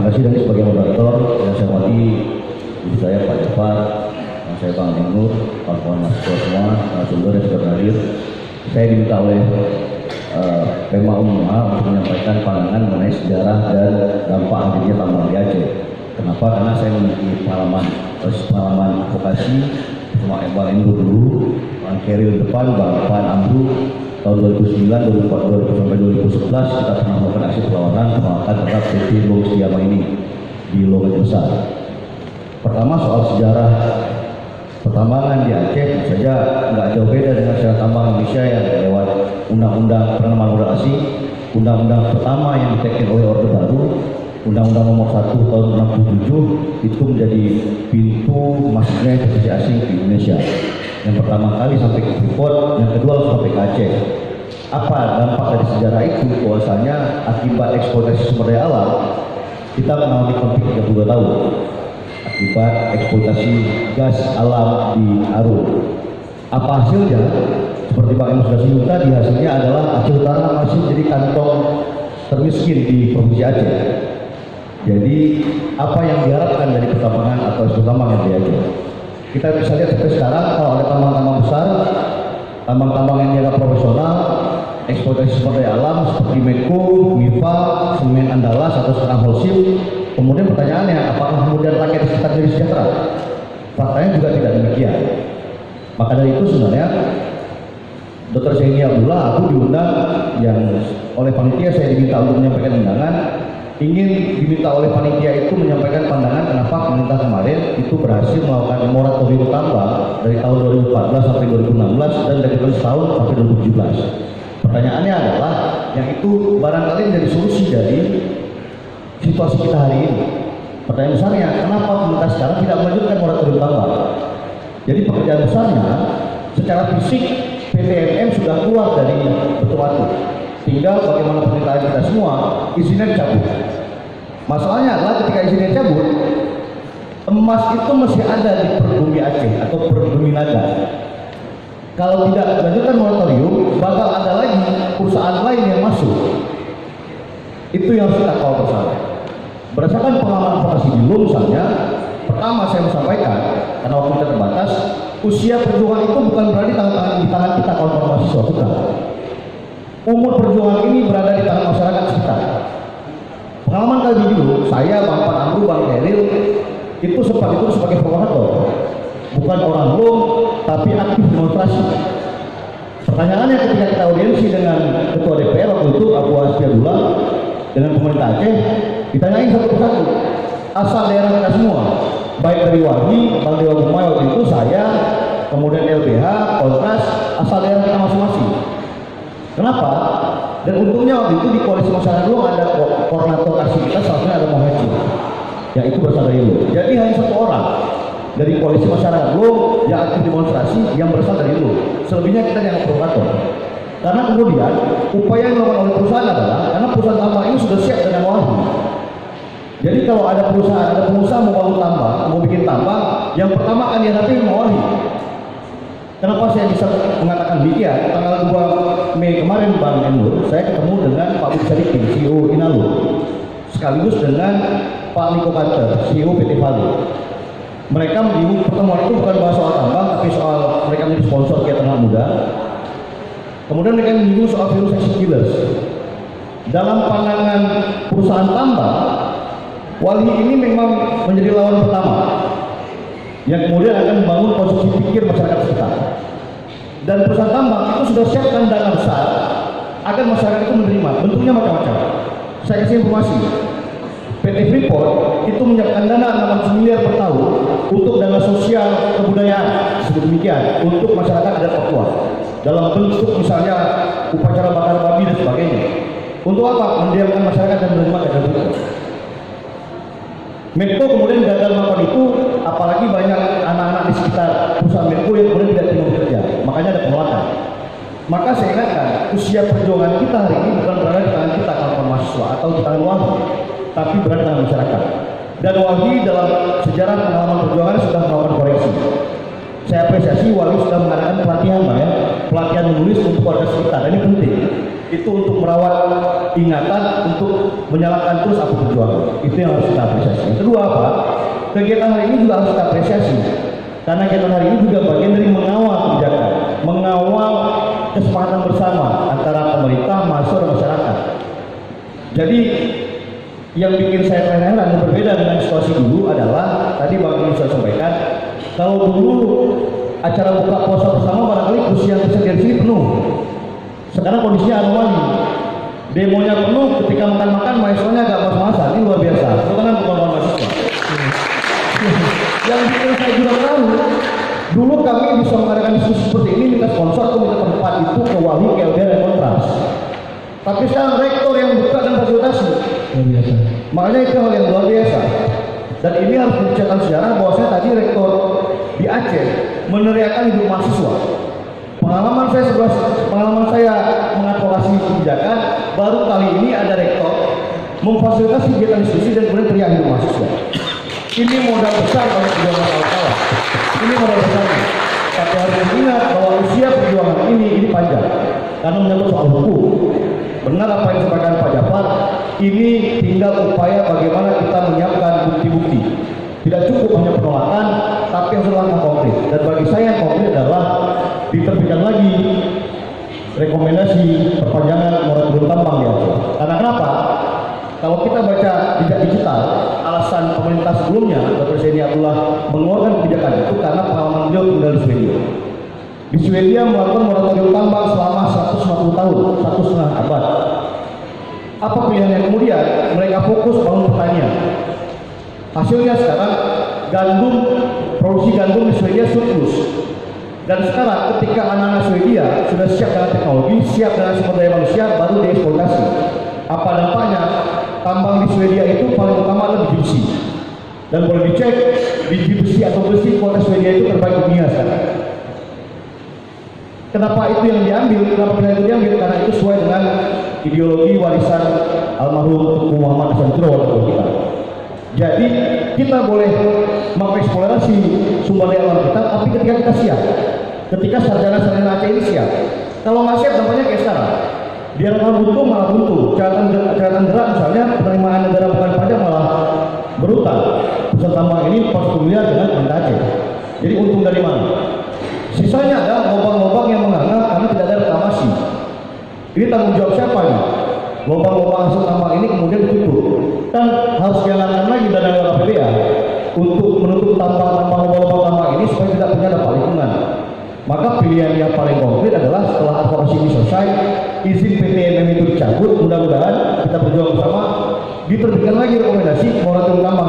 kasih dari sebagai moderator yang saya hormati ibu saya Pak Jafar, saya Bang Nur, kawan-kawan mahasiswa semua, narasumber yang sudah hadir. Saya diminta oleh Pema Unmuha untuk menyampaikan pandangan mengenai sejarah dan dampak hadirnya tambang di Aceh. Kenapa? Karena saya memiliki pengalaman vokasi sama Bang Nur dulu, Bang Keril depan, Bang Amru tahun 2009, 2004, sampai 2011 kita pernah melakukan aksi perlawanan melakukan terhadap PT Long Setiama ini di Longan Besar. Pertama soal sejarah pertambangan di Aceh, tentu saja nggak jauh beda dengan sejarah tambang Indonesia yang lewat undang-undang penanaman modal asing, undang-undang pertama yang ditekin oleh Orde Baru, Undang-Undang Nomor 1 tahun 67 itu menjadi pintu masuknya investasi asing di Indonesia. Yang pertama kali sampai ke Freeport, yang kedua sampai ke Aceh. Apa dampak dari sejarah itu? Bahwasanya akibat eksploitasi sumber daya alam, kita mengalami konflik 32 tahun. Akibat eksploitasi gas alam di Arun. Apa hasilnya? Seperti Pak Emos sudah sebut tadi, hasilnya adalah Aceh Utara masih jadi kantong termiskin di Provinsi Aceh. Jadi apa yang diharapkan dari pertambangan atau tambang yang di Aceh? Kita bisa lihat sampai sekarang kalau ada tambang-tambang besar, tambang-tambang yang dianggap profesional, eksploitasi sumber daya alam seperti Medco, MIPA, Semen Andalas atau sekarang Holcim. Kemudian pertanyaannya, apakah kemudian rakyat di sekitar jadi sejahtera? Faktanya juga tidak demikian. Maka dari itu sebenarnya Dr. Zaini Abdullah, aku diundang yang oleh panitia saya diminta untuk menyampaikan undangan, ingin diminta oleh panitia itu menyampaikan pandangan kenapa pemerintah kemarin itu berhasil melakukan moratorium tambang dari tahun 2014 sampai 2016 dan dari tahun sampai 2017. Pertanyaannya adalah yang itu barangkali menjadi solusi dari situasi kita hari ini. Pertanyaan besarnya, kenapa pemerintah sekarang tidak melanjutkan moratorium tambang? Jadi pekerjaan besarnya secara fisik PTMM sudah keluar dari Batu-Batu. Tinggal bagaimana pemerintahan kita semua izinnya dicabut. Masalahnya adalah ketika izinnya dicabut, emas itu masih ada di perbumi Aceh atau perbumi Naga. Kalau tidak dilanjutkan moratorium, bakal ada lagi perusahaan lain yang masuk. Itu yang harus kita kawal bersama. Berdasarkan pengalaman vokasi di Lu misalnya, pertama saya mau sampaikan, karena waktu kita terbatas, usia perjuangan itu bukan berada di tangan kita kalau mahasiswa, bukan. Umur perjuangan ini berada di tangan masyarakat sekitar. Pengalaman kali dulu, saya, Bang Amru, Bang Keril, itu sempat itu sebagai provokator. Bukan orang Long, tapi aktif demonstrasi. Pertanyaannya ketika kita audiensi dengan Ketua DPR waktu itu, Abu Asfiadullah, dengan pemerintah Aceh, ditanyain satu persatu. Asal daerah kita semua, baik dari Warni, Bang Dewa Gumai waktu itu, saya, kemudian LBH, Kontras, asal daerah kita masing-masing. Kenapa? Dan untungnya waktu itu di koalisi masyarakat Lu ada koordinator aksi kita, salah satunya ada Mohaimin, yang itu berasal dari Lu. Jadi hanya satu orang dari koalisi masyarakat Lu yang aktif demonstrasi yang berasal dari Lu. Selebihnya kita yang provokator. Karena kemudian upaya yang dilakukan oleh perusahaan adalah karena perusahaan tambang ini sudah siap dengan wahi. Jadi kalau ada perusahaan, ada pengusaha mau bangun tambang, mau bikin tambang, yang pertama akan dihadapi wahi. Kenapa saya bisa mengatakan demikian? Tanggal 2 Mei kemarin Bang Nur, saya ketemu dengan Pak Budi Sadikin, CEO Inalu, sekaligus dengan Pak Niko Kanter, CEO PT Valu. Mereka menyinggung pertemuan itu bukan bahas soal tambang, tapi soal mereka menjadi sponsor kegiatan anak muda. Kemudian mereka menyinggung soal virus exit killers. Dalam pandangan perusahaan tambang, Wali ini memang menjadi lawan pertama yang kemudian akan membangun posisi pikir masyarakat sekitar. Dan perusahaan tambang itu sudah siapkan dana besar agar masyarakat itu menerima. Bentuknya macam-macam. Saya kasih informasi. PT Freeport itu menyiapkan dana 600 miliar per tahun untuk dana sosial kebudayaan, sebut demikian, untuk masyarakat adat Papua. Dalam bentuk misalnya upacara bakar babi dan sebagainya. Untuk apa? Mendiamkan masyarakat dan menerima keadilan itu. Medco kemudian gagal melakukan itu, apalagi banyak anak-anak di sekitar perusahaan Medco yang kemudian tidak terima bekerja. Makanya ada penolakan. Maka saya ingatkan, usia perjuangan kita hari ini bukan berada di tangan kita kawan mahasiswa atau di tangan Wahi, tapi berada di tangan masyarakat. Dan Wahi dalam sejarah pengalaman perjuangan sudah melakukan koreksi. Saya apresiasi Wahi sudah mengadakan pelatihan, Pak, ya, pelatihan menulis untuk warga sekitar. Ini penting. itu untuk merawat ingatan, untuk menyalakan terus api perjuangan. Itu yang harus kita apresiasi. Yang kedua apa? Kegiatan hari ini juga harus kita apresiasi. Karena kegiatan hari ini juga bagian dari mengawal kebijakan, mengawal kesepakatan bersama antara pemerintah, mahasiswa, dan masyarakat. Jadi yang bikin saya heran dan berbeda dengan situasi dulu adalah tadi Bang Ini sudah sampaikan, kalau dulu acara buka puasa bersama barangkali kursi yang tersedia di sini penuh. Sekarang kondisinya anomali. Demonya penuh, ketika makan-makan mahasiswanya agak pas-pasan. Ini luar biasa. Itu kan bukan mahasiswa. Yang bikin saya juga tahu, dulu kami bisa mengadakan diskusi seperti ini, minta sponsor atau minta tempat itu ke Wali, ke LBH, dan Kontras. Tapi sekarang rektor yang buka dan fasilitasi. Luar biasa. Makanya itu hal yang luar biasa. Dan ini harus dicatat sejarah bahwasanya tadi rektor di Aceh meneriakan hidup mahasiswa. Pengalaman saya mengadvokasi kebijakan, baru kali ini ada rektor memfasilitasi kegiatan diskusi dan kemudian teriak hidup mahasiswa. Ini modal besar bagi perjuangan kawan-kawan. Ini modal besarnya. Tapi harus diingat bahwa usia perjuangan ini panjang karena menyangkut soal hukum. Benar apa yang disampaikan Pak Jafar, ini tinggal upaya bagaimana kita menyiapkan bukti-bukti. Tidak cukup hanya penolakan, tapi harus langkah konkret. Dan bagi saya yang konkret adalah diterbitkan lagi rekomendasi perpanjangan moratorium tambang di Aceh. Karena kenapa? Kalau kita baca jejak digital, alasan pemerintah sebelumnya, Dr. Saidi Abdullah mengeluarkan kebijakan itu karena pengalaman beliau tinggal di Swedia. Di Swedia melakukan moratorium tambang selama 150 tahun, 1,5 abad. Apa pilihannya kemudian? Mereka fokus bangun pertanian. Hasilnya sekarang produksi gandum di Swedia surplus. Dan sekarang ketika anak-anak Swedia sudah siap dengan teknologi, siap dengan sumber daya manusia, baru dieksploitasi. Apa dampaknya? Tambang di Swedia itu paling utama adalah biji besi. Dan boleh dicek, biji besi atau besi kualitas Swedia itu terbaik dunia sekarang. Kenapa itu yang diambil? Kenapa pilihan itu diambil? Karena itu sesuai dengan ideologi warisan almarhum Tuku Muhammad Santro atau kita. Jadi kita boleh mengeksplorasi sumber daya alam kita, tapi ketika kita siap, ketika sarjana Aceh ini siap. Kalau nggak siap, dampaknya kayak sekarang. Dia kalau buntu malah buntu. Catatan gerak misalnya penerimaan negara bukan pajak malah berutang. Pusat tambang ini 40 miliar dengan pemerintah Aceh. Jadi untung dari mana? Sisanya adalah lubang-lubang yang menganga karena tidak ada reklamasi. Ini tanggung jawab siapa nih? Lubang-lubang hasil tambang ini kemudian ditutup. Kan harus dianggarkan lagi dana APBN untuk menutup tambang-tambang lubang-lubang tambang ini supaya tidak punya dampak lingkungan. Maka pilihan yang paling konkret adalah setelah advokasi ini selesai, izin PTMM itu dicabut, mudah-mudahan kita berjuang bersama, diterbitkan lagi rekomendasi moratorium tambang